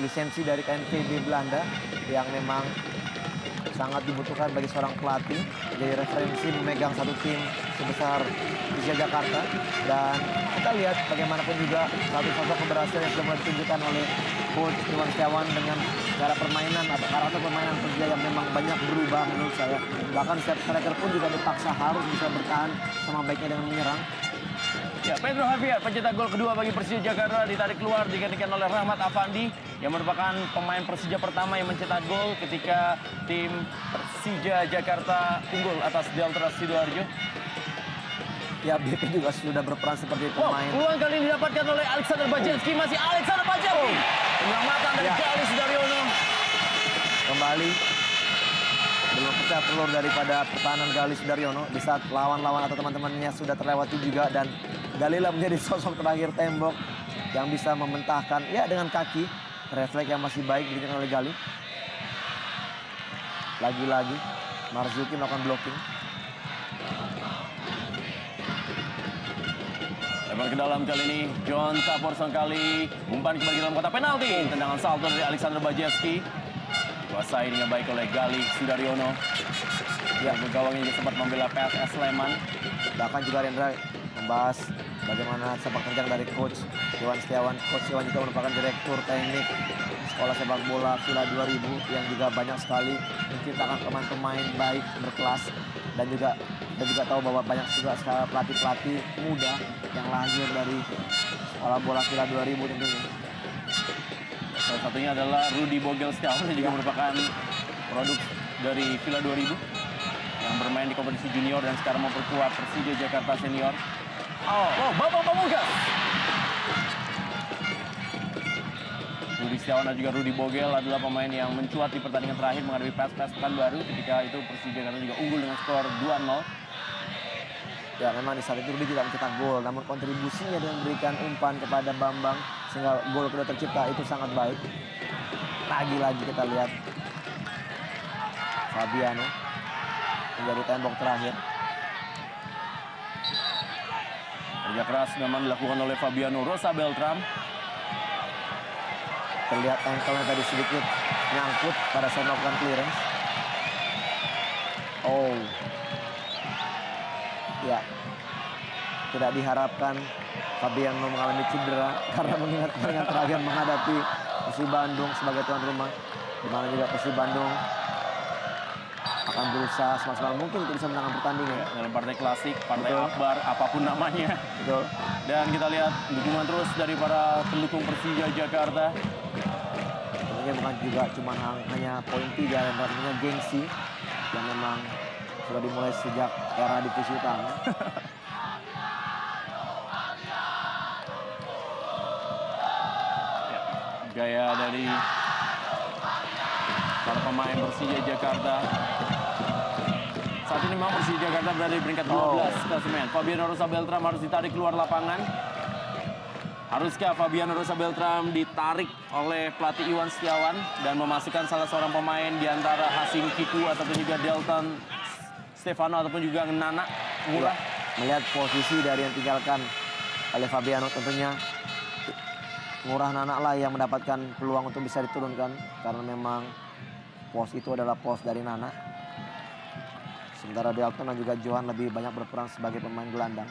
[SPEAKER 2] lisensi dari KNVB Belanda yang memang sangat dibutuhkan bagi seorang pelatih. Jadi referensi memegang satu tim sebesar Persija Jakarta. Dan kita lihat bagaimanapun juga satu sosok keberhasilan yang sudah mulai ditunjukkan oleh Coach Iwan Setiawan dengan cara permainan atau karakter permainan Persija yang memang banyak berubah menurut saya. Bahkan setiap striker pun juga dipaksa harus bisa bertahan sama baiknya dengan menyerang.
[SPEAKER 1] Ya, Pedro Javier pencetak gol kedua bagi Persija Jakarta ditarik keluar digantikan oleh Rahmat Afandi yang merupakan pemain Persija pertama yang mencetak gol ketika tim Persija Jakarta unggul atas Delta Sidoarjo.
[SPEAKER 2] Ya, BP juga sudah berperan seperti pemain.
[SPEAKER 1] Peluang kali ini didapatkan oleh Alexander Bajelski, masih Alexander Bajelski. Penyelamatan dari Galih Sudaryono.
[SPEAKER 2] Kembali belum pecah telur daripada pertahanan Galih Sudaryono di saat lawan-lawan atau teman-temannya sudah terlewati juga, dan Galila menjadi sosok terakhir tembok yang bisa mementahkan ya dengan kaki. Refleks yang masih baik diberikan oleh Galih. Lagi-lagi Marzuki melakukan blocking.
[SPEAKER 1] Lebar ke dalam kali ini, John Tapor kali umpan kembali ke dalam kotak penalti. Tendangan salto dari Alexander Bajelski. Kuasai dengan baik oleh Galih Sudaryono. Ya, gawang ini sempat membela PSS Sleman.
[SPEAKER 2] Bahkan juga Rendra membahas bagaimana sepak terjang dari Coach Iwan Setiawan. Coach Iwan juga merupakan direktur teknik Sekolah Sepak Bola Villa 2000 yang juga banyak sekali menciptakan pemain-pemain baik berkelas, dan juga tahu bahwa banyak juga sekali pelatih-pelatih muda yang lahir dari Sekolah Bola Villa 2000 tentunya.
[SPEAKER 1] Salah satunya adalah Rudy Bogel Setiawan yang juga merupakan produk dari Villa 2000 yang bermain di kompetisi junior dan sekarang memperkuat Persija Jakarta Senior. Babang Pamungkas. Rudy Setiawan dan juga Rudy Bogel adalah pemain yang mencuat di pertandingan terakhir menghadapi PSPS Pekanbaru. Ketika itu Persija Jakarta juga unggul dengan skor 2-0.
[SPEAKER 2] Ya, memang di saat itu Rudy tidak mencetak gol, namun kontribusinya dengan memberikan umpan kepada Bambang sehingga gol kedua tercipta itu sangat baik. Lagi-lagi kita lihat Fabiano menjadi tembok terakhir.
[SPEAKER 1] Kerja keras memang dilakukan oleh Fabiano Rosa Beltram.
[SPEAKER 2] Terlihat ankle-nya tadi sedikit nyangkut pada saat melakukan clearance. Ya, tidak diharapkan Fabiano mengalami cedera karena mengingat pertandingan terakhir menghadapi Persib Bandung sebagai tuan rumah, di mana juga Persib Bandung akan berusaha semaksimal mungkin untuk bisa menangkan pertandingan.
[SPEAKER 1] Ya, dalam partai klasik, partai akbar, apapun namanya.
[SPEAKER 2] Betul.
[SPEAKER 1] Dan kita lihat dukungan terus dari para pendukung Persija Jakarta.
[SPEAKER 2] Tentunya bukan juga cuma hanya poin 3 dan tentunya gengsi yang memang sudah dimulai sejak era divisi utama.
[SPEAKER 1] Ya, gaya dari para pemain Persija Jakarta. Saat ini memang Persija Jakarta berada di peringkat 12 klasemen. Fabiano Rosa Beltram harus ditarik keluar lapangan. Haruskah Fabiano Rosa Beltram ditarik oleh pelatih Iwan Setiawan dan memasukkan salah seorang pemain di antara Hasim Kiku ataupun juga Delton Stefano ataupun juga Nana Murah?
[SPEAKER 2] Ya, melihat posisi dari yang tinggalkan oleh Fabiano, tentunya Murah Nana lah yang mendapatkan peluang untuk bisa diturunkan karena memang pos itu adalah pos dari Nana. Sementara Delton dan juga Johan lebih banyak berperan sebagai pemain gelandang.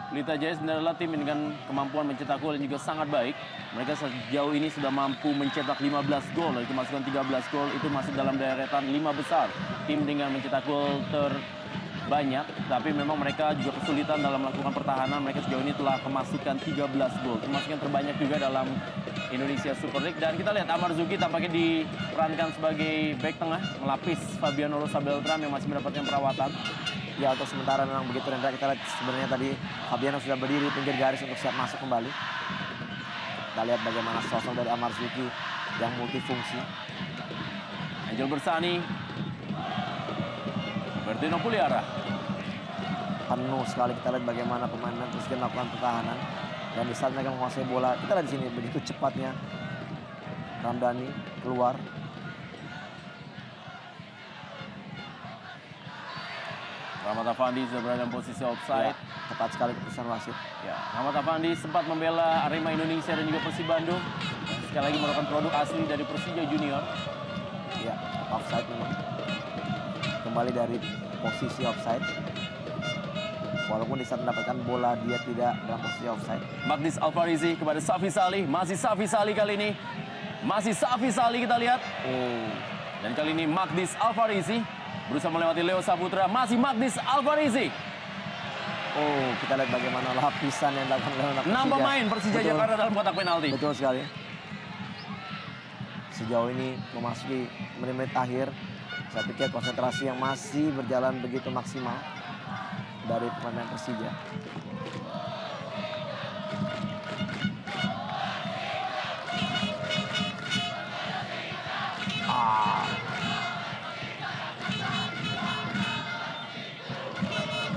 [SPEAKER 1] Pelita Jaya sebenarnya adalah tim dengan kemampuan mencetak gol yang juga sangat baik. Mereka sejauh ini sudah mampu mencetak 15 gol, dari kemasukan 13 gol itu masuk dalam deretan 5 besar. Tim dengan mencetak gol terbanyak, tapi memang mereka juga kesulitan dalam melakukan pertahanan. Mereka sejauh ini telah kemasukan 13 gol, termasuk yang terbanyak juga dalam Indonesia Super League. Dan kita lihat Amar Zuki tampaknya diperankan sebagai bek tengah, melapis Fabiano Rosa Beltram yang masih mendapatkan perawatan.
[SPEAKER 2] Ya, untuk sementara memang begitu, Rendra. Kita lihat sebenarnya tadi Fabiano sudah berdiri pinggir garis untuk siap masuk kembali. Kita lihat bagaimana sosok dari Amar Zuki yang multifungsi.
[SPEAKER 1] Angel Bersani, Bertino Puliara.
[SPEAKER 2] Penuh sekali kita lihat bagaimana pemain Persija melakukan pertahanan. Dan di saat mereka menguasai bola, kita lihat di sini begitu cepatnya Ramdhani keluar.
[SPEAKER 1] Rahmat Afandi sudah berada dalam posisi
[SPEAKER 2] Ya,
[SPEAKER 1] offside.
[SPEAKER 2] tepat sekali keputusan wasit.
[SPEAKER 1] Ya, Rahmat Afandi sempat membela Arema Indonesia dan juga Persib Bandung. Dan sekali lagi merupakan produk asli dari Persija Junior.
[SPEAKER 2] Ya, offside memang. Kembali dari posisi offside. Walaupun di saat mendapatkan bola dia tidak dalam posisi offside.
[SPEAKER 1] Magdis Alfarizi kepada Safi Salih. Masih Safi Salih kali ini. Masih Safi Salih kita lihat.
[SPEAKER 2] Oh,
[SPEAKER 1] Dan kali ini Magdis Alfarizi berusaha melewati Leo Saputra. Masih Magdis Alfarizi.
[SPEAKER 2] oh, kita lihat bagaimana lapisan yang dilakukan oleh anak
[SPEAKER 1] 6 pemain Persija
[SPEAKER 2] Betul.
[SPEAKER 1] Jakarta dalam kotak penalti.
[SPEAKER 2] Betul sekali. Sejauh ini memasuki menit-menit akhir, saya pikir konsentrasi yang masih berjalan begitu maksimal dari pemain Persija.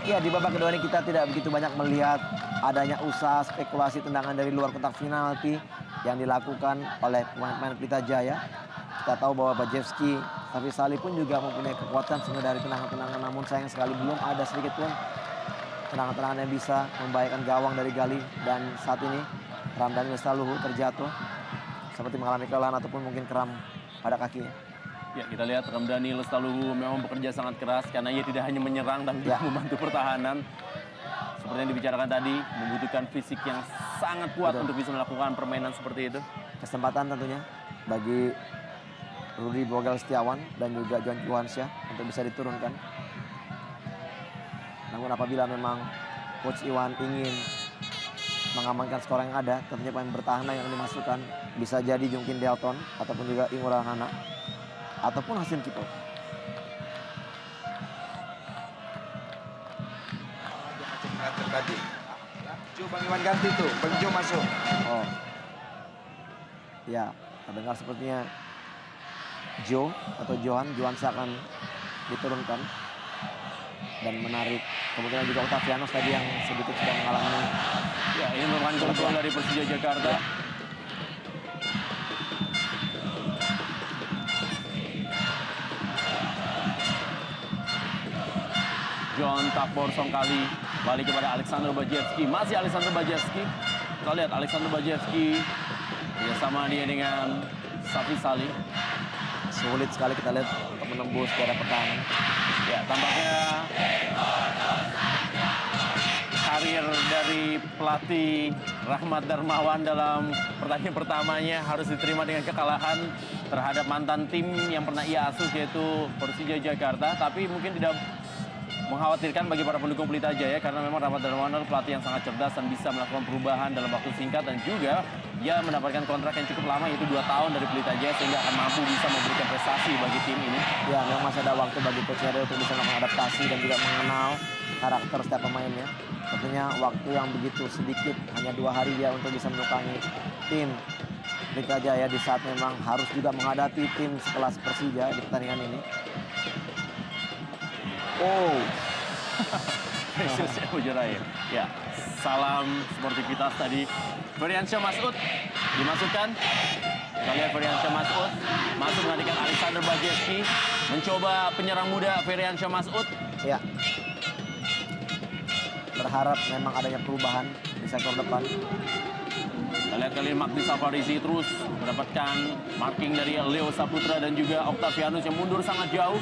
[SPEAKER 2] Ya, di babak kedua ini kita tidak begitu banyak melihat adanya usaha spekulasi tendangan dari luar kotak penalti yang dilakukan oleh pemain-pemain Pelita Jaya. Kita tahu bahwa Bajewski, Safi Salih pun juga mempunyai kekuatan sehingga dari tendangan-tendangan, namun sayang sekali belum ada sedikit pun tendangan-tendangan yang bisa membahayakan gawang dari Gali. Dan saat ini Ramdhani Lestaluhu terjatuh seperti mengalami kelelahan ataupun mungkin kram pada kakinya.
[SPEAKER 1] Ya, kita lihat Ramdhani Lestaluhu memang bekerja sangat keras karena ia tidak hanya menyerang tapi juga
[SPEAKER 2] Ya.
[SPEAKER 1] membantu pertahanan. Seperti yang dibicarakan tadi, membutuhkan fisik yang sangat kuat
[SPEAKER 2] Betul.
[SPEAKER 1] untuk bisa melakukan permainan seperti itu.
[SPEAKER 2] Kesempatan tentunya bagi Rudi Bogal Setiawan dan juga John Juwansyah untuk bisa diturunkan. Namun apabila memang Coach Iwan ingin mengamankan skor yang ada, tentunya pemain bertahan yang dimasukkan bisa jadi Jungkin Delton ataupun juga Ingura Hana ataupun Hasim Kipo.
[SPEAKER 3] Tadi. Jo Bang Iwan ganti tuh, Bang Jo masuk.
[SPEAKER 2] Oh, ya, terdengar sepertinya Joe atau Juwansyah akan diturunkan dan menarik. Kemudian juga Octavianus tadi yang sedikit sudah mengalami.
[SPEAKER 1] Ya, ini merupakan gol dari Persija Jakarta. John Takbor Songkali balik kepada Alexander Bajewski. Masih Alexander Bajewski. Kita lihat Alexander Bajewski bersama dia dengan Safi Salih.
[SPEAKER 2] Sulit sekali kita lihat untuk menembus daerah pertahanan.
[SPEAKER 1] Ya, tampaknya karir dari pelatih Rahmat Darmawan dalam pertandingan pertamanya harus diterima dengan kekalahan terhadap mantan tim yang pernah ia asuh yaitu Persija Jakarta. Tapi mungkin tidak mengkhawatirkan bagi para pendukung Pelita Jaya karena memang Rahmat Darmawan adalah pelatih yang sangat cerdas dan bisa melakukan perubahan dalam waktu singkat, dan juga ia mendapatkan kontrak yang cukup lama yaitu 2 tahun dari Pelita Jaya sehingga akan mampu bisa memberikan prestasi bagi tim ini.
[SPEAKER 2] Ya, memang masih ada waktu bagi Coach Hero untuk bisa melakukan adaptasi dan juga mengenal karakter setiap pemainnya. Tentunya waktu yang begitu sedikit, hanya 2 hari dia untuk bisa menukangi tim Pelita Jaya di saat memang harus juga menghadapi tim sekelas Persija di pertandingan ini. Oh,
[SPEAKER 1] Precious Emojaraya. Ya, salam sportivitas tadi. Feriansyah Masud dimasukkan. Kita lihat Feriansyah Masud masuk menggantikan Alexander Bajewski. Mencoba penyerang muda Feriansyah Masud.
[SPEAKER 2] ya. Berharap memang adanya perubahan di sektor depan.
[SPEAKER 1] Kita lihat kali ini Magdis Alfarizi terus mendapatkan marking dari Leo Saputra dan juga Octavianus yang mundur sangat jauh.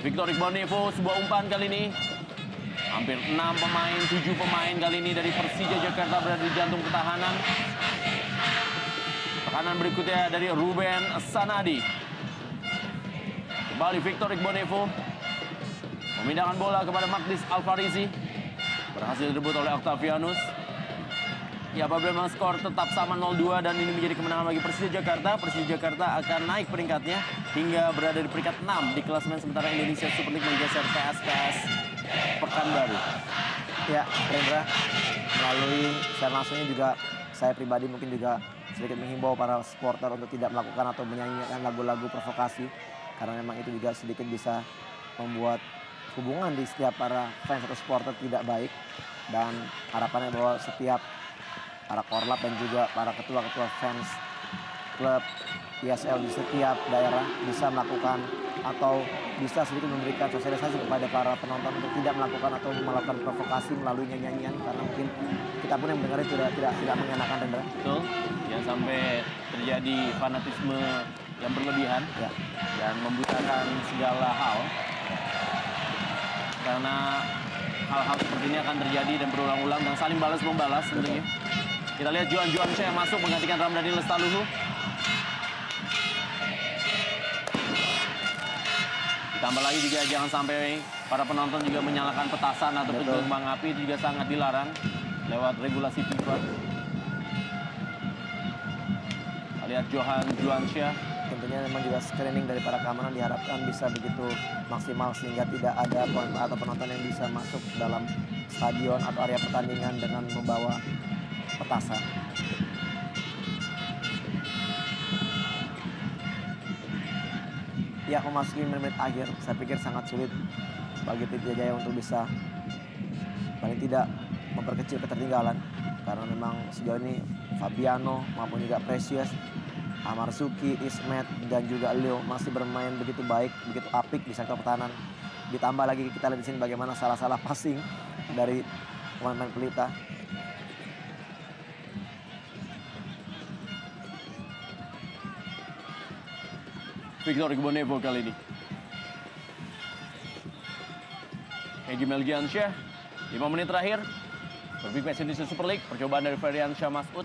[SPEAKER 1] Victor Iqbal Nevo, sebuah umpan kali ini. Hampir 6 pemain, 7 pemain kali ini dari Persija Jakarta berada di jantung pertahanan. Tekanan berikutnya dari Ruben Sanadi. Kembali Victor Iqbal Nevo. Memindahkan bola kepada Magdis Alfarizi. Berhasil direbut oleh Octavianus. Ya, apabila memang skor tetap sama 0-2 dan ini menjadi kemenangan bagi Persija Jakarta, Persija Jakarta akan naik peringkatnya hingga berada di peringkat 6 di klasemen sementara Indonesia Super League menggeser PSPS Pekanbaru.
[SPEAKER 2] Ya, Rendra, melalui share langsungnya juga saya pribadi mungkin juga sedikit menghimbau para supporter untuk tidak melakukan atau menyanyikan lagu-lagu provokasi, karena memang itu juga sedikit bisa membuat hubungan di setiap para fans atau supporter tidak baik. Dan harapannya bahwa setiap para korlap dan juga para ketua-ketua fans klub ISL di setiap daerah bisa melakukan atau bisa sedikit memberikan sosialisasi kepada para penonton untuk tidak melakukan atau melakukan provokasi melalui nyanyian karena mungkin kita pun yang mendengar itu tidak mengenakan, Rendra.
[SPEAKER 1] Betul. Jangan sampai terjadi fanatisme yang berlebihan
[SPEAKER 2] Ya.
[SPEAKER 1] dan membutakan segala hal. Karena hal-hal seperti ini akan terjadi dan berulang-ulang dan saling balas membalas tentunya. Kita lihat Johan Johansyah yang masuk menggantikan Ramdhani Lestaluhu. Ditambah lagi juga jangan sampai para penonton juga menyalakan petasan ataupun
[SPEAKER 2] Betul.
[SPEAKER 1] kembang api, itu juga sangat dilarang lewat regulasi FIFA. Kita lihat Johan Johansyah.
[SPEAKER 2] Tentunya memang juga screening dari para keamanan diharapkan bisa begitu maksimal sehingga tidak ada atau penonton yang bisa masuk dalam stadion atau area pertandingan dengan membawa petasan. Ya, memasuki menit akhir, saya pikir sangat sulit bagi Pelita Jaya untuk bisa paling tidak memperkecil ketertinggalan karena memang sejauh ini Fabiano maupun juga Precious, Amarzuki, Ismet dan juga Leo masih bermain begitu baik, begitu apik di sektor pertahanan. Ditambah lagi kita lihat di sini bagaimana salah-salah passing dari pemain-pemain Pelita.
[SPEAKER 1] Victor Igbonevo kali ini. Egy Melgiansyah, 5 menit terakhir. Berbig match Indonesia Super League, percobaan dari Ferdiansyah Masud.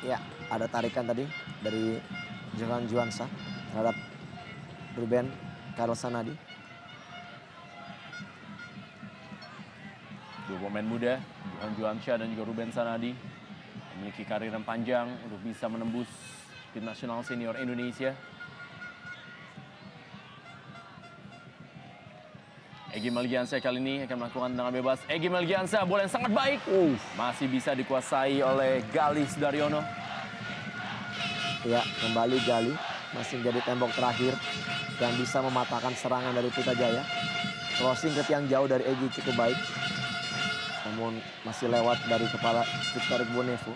[SPEAKER 2] Ya, ada tarikan tadi dari Johan Johansyah terhadap Ruben Carlos Sanadi.
[SPEAKER 1] Dua pemain muda, Johan Johansyah dan juga Ruben Sanadi, memiliki karir yang panjang untuk bisa menembus tim nasional senior Indonesia. Egy Melgiansyah kali ini akan melakukan tendangan bebas. Egy Melgiansyah, bola yang sangat baik. Masih bisa dikuasai oleh Gali Sudaryono.
[SPEAKER 2] Ya, kembali Gali masih menjadi tembok terakhir yang bisa mematahkan serangan dari Pelita Jaya. Crossing ke tiang jauh dari Egy cukup baik. Namun masih lewat dari kepala Victor Igbonevo.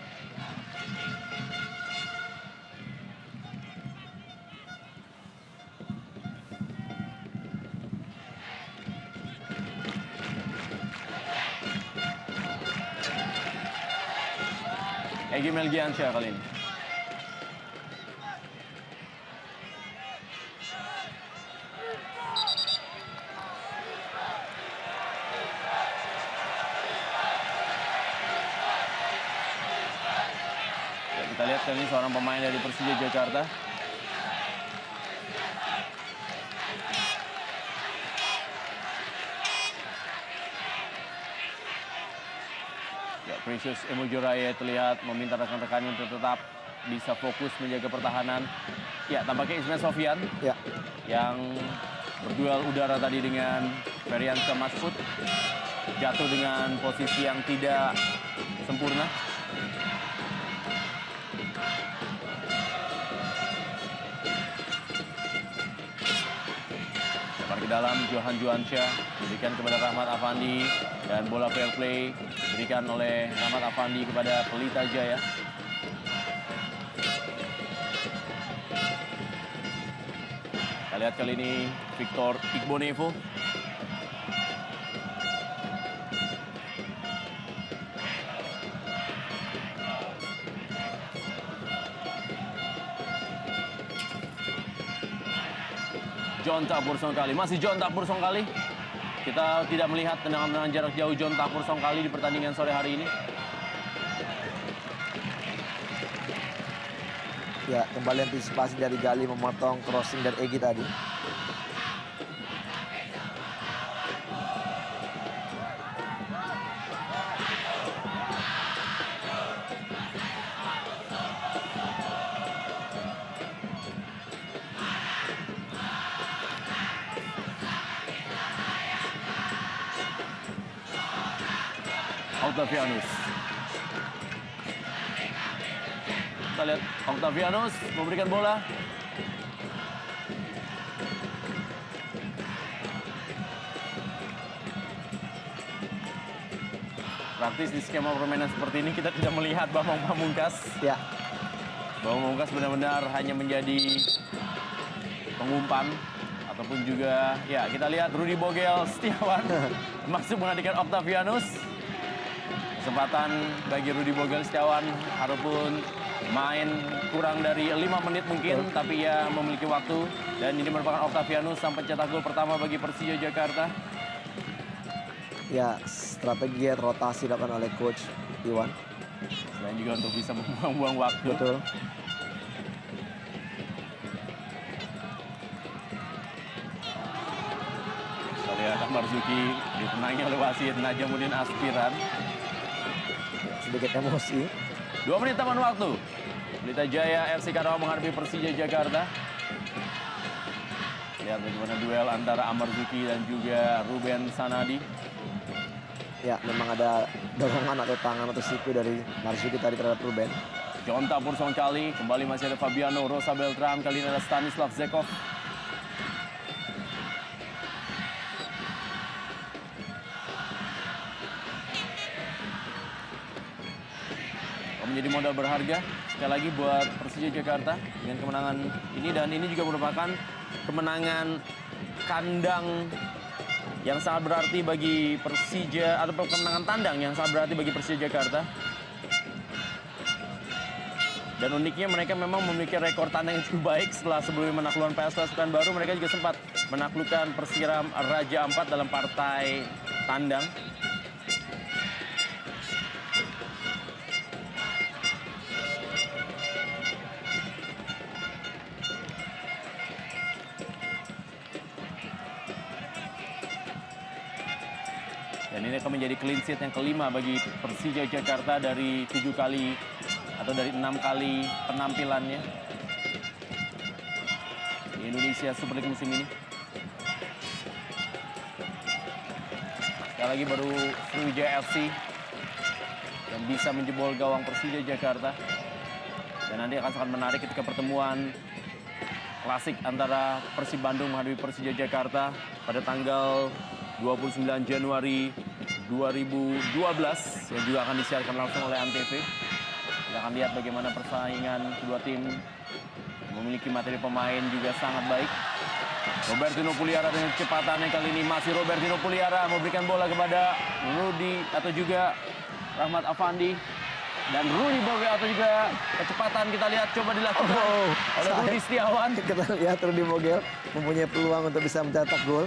[SPEAKER 1] Egy Melgiansyah kali ini. Ya, kita lihat kali ini seorang pemain dari Persija Jakarta. Ya, Precious Emojuraya terlihat meminta rekan-rekannya untuk tetap bisa fokus menjaga pertahanan. Ya, tampaknya Ismail Sofyan
[SPEAKER 2] Ya,
[SPEAKER 1] yang berduel udara tadi dengan Ferdiansyah Masud jatuh dengan posisi yang tidak sempurna. Lebar ke dalam, Johan Johansyah diberikan kepada Rahmat Afandi dan bola fair play diberikan oleh Rahmat Afandi kepada Pelita Jaya. Kita lihat kali ini Victor Igbonevo. John Tapur Songkali, masih John Tapur Songkali. Kita tidak melihat tendangan-tendangan jarak jauh John Tapur Songkali di pertandingan sore hari ini.
[SPEAKER 2] ya kembali antisipasi dari Gali memotong crossing dari Egy tadi.
[SPEAKER 1] Octavianus. Kita lihat Octavianus memberikan bola. Praktis di skema permainan seperti ini kita tidak melihat Bambang Pamungkas.
[SPEAKER 2] Ya,
[SPEAKER 1] Bambang Pamungkas benar-benar hanya menjadi pengumpan ataupun juga ya kita lihat Rudy Bogel Setiawan masuk menggantikan Octavianus. Kesempatan bagi Rudy Bogel Setiawan harapun main kurang dari 5 menit mungkin, tapi ia memiliki waktu dan ini merupakan Octavianus sampai cetak gol pertama bagi Persija Jakarta.
[SPEAKER 2] ya strategi rotasi dilakukan oleh Coach Iwan.
[SPEAKER 1] Dan juga untuk bisa membuang-buang waktu.
[SPEAKER 2] Betul.
[SPEAKER 1] Kita lihat Marzuki ditenangi oleh wasit Najamuddin Aspiran.
[SPEAKER 2] Sedikit emosi.
[SPEAKER 1] 2 menit taman waktu. Pelita Jaya FC Karawang menghadapi Persija Jakarta. Lihat bagaimana duel antara Amarzuki dan juga Ruben Sanadi.
[SPEAKER 2] Ya, memang ada dorongan atau tangan atau siku dari Marzuki tadi terhadap Ruben.
[SPEAKER 1] Jonta Pursong Cali, kembali masih ada Fabiano Rosa Beltram, kali ini ada Stanislav Zekov. Menjadi modal berharga sekali lagi buat Persija Jakarta dengan kemenangan ini, dan ini juga merupakan kemenangan kandang yang sangat berarti bagi Persija, atau kemenangan tandang yang sangat berarti bagi Persija Jakarta. Dan uniknya mereka memang memiliki rekor tandang yang cukup baik setelah sebelumnya menaklukkan PSPS Pekanbaru. Mereka juga sempat menaklukkan Persiram Raja Ampat dalam partai tandang. Dan ini akan menjadi clean sheet yang kelima bagi Persija Jakarta dari 7 kali atau dari 6 kali penampilannya di Indonesia Super League musim ini. Sekali lagi baru Sriwijaya FC yang bisa menjebol gawang Persija Jakarta. Dan nanti akan sangat menarik ketika pertemuan klasik antara Persib Bandung menghadapi Persija Jakarta pada tanggal 29 Januari 2012 yang juga akan disiarkan langsung oleh Antv. Kita akan lihat bagaimana persaingan kedua tim, memiliki materi pemain juga sangat baik. Robertino Puliara dengan kecepatan yang kali ini masih Robertino Puliara memberikan bola kepada Rudy atau juga Rahmat Afandi. Dan Rudy Bogel atau juga kecepatan kita lihat coba dilakukan oleh Rudy Setiawan.
[SPEAKER 2] Kita lihat Rudy Bogel mempunyai peluang untuk bisa mencetak gol.